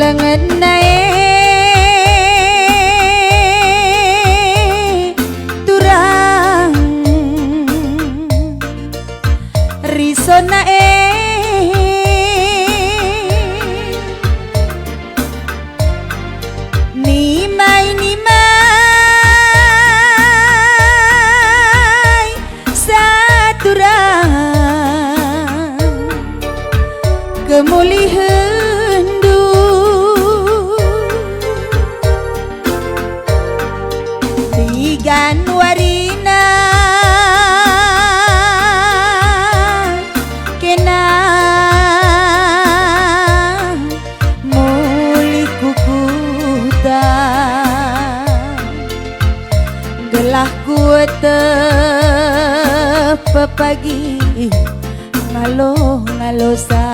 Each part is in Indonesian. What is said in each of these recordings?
Lengenae turang risonae nimai saturang kemulihan Januarina kena muli kukuta gelah kuete pepagi ngalo-ngalosa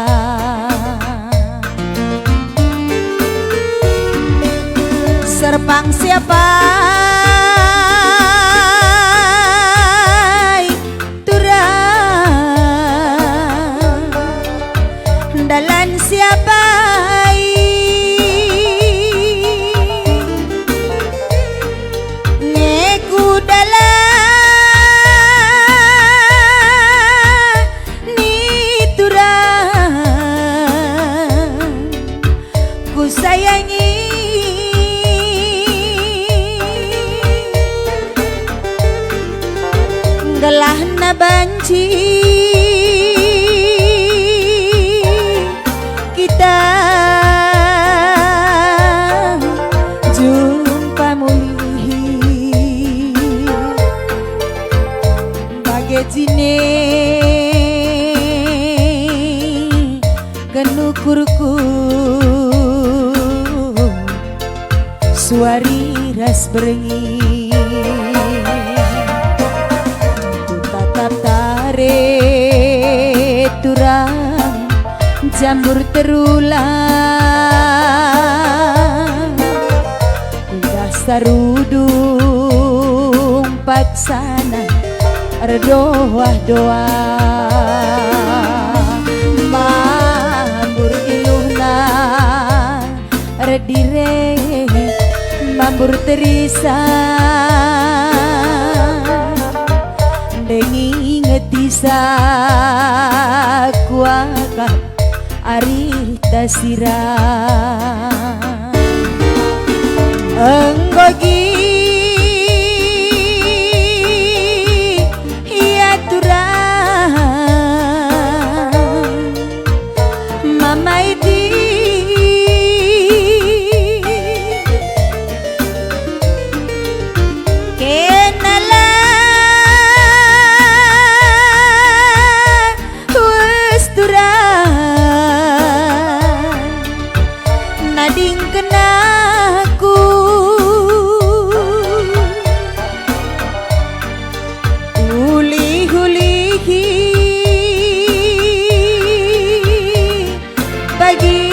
serpang siapa dalan siapa ngeku dalan niturang ku sayangi gelah na banci kita jumpa muli bagai jine kenukurku suari ras berengi ku tatap tarik turang jambur terulang udah sarudung paksana redoah-doa mambur iluhna redire mambur terisa dengi ngetisa kuaka ari tasirang enggogi iya turang mama iti kenalan wes turang nading kenaku uli-ulihi bagi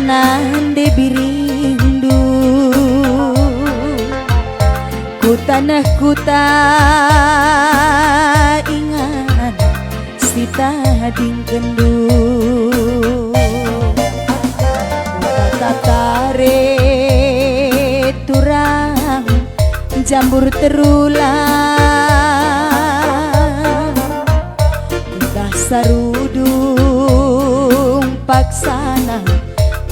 nande birindu ku tanah kuta ingat sita hading kendu tatare turang jambur terulang udah sarudung paksana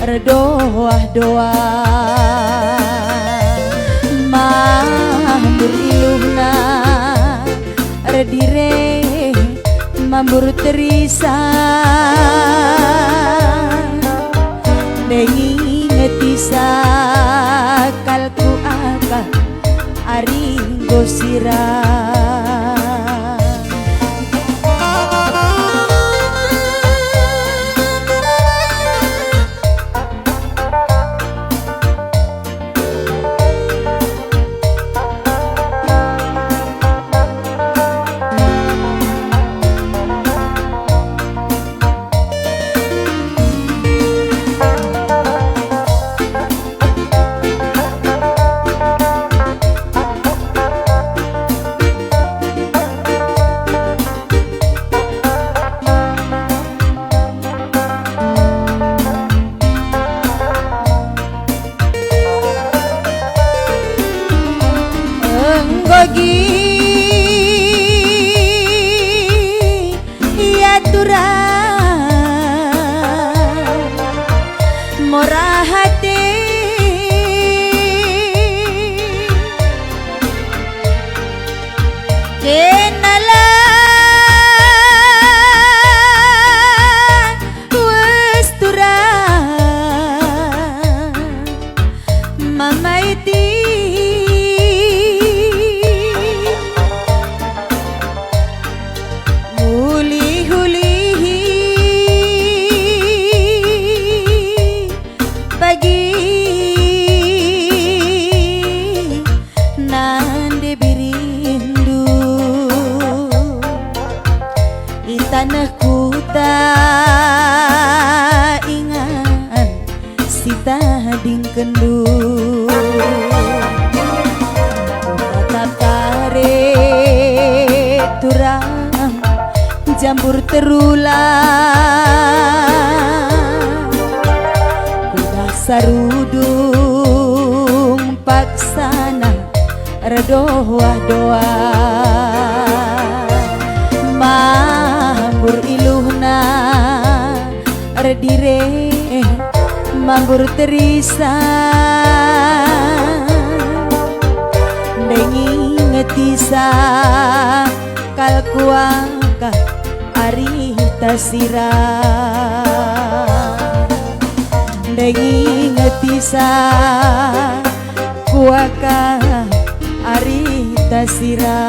redoah-doa mambur iluhna redire mambur terisa dengi ngetisa kalku aka ari gosirang gading kendu tatap tarik turang jambur terulang kudah sarudung paksana redoa-doa mambur iluhna redire mambur terisa dengi ngetisa kalkuaka ari tasira dengi ngetisa kuaka ari tasira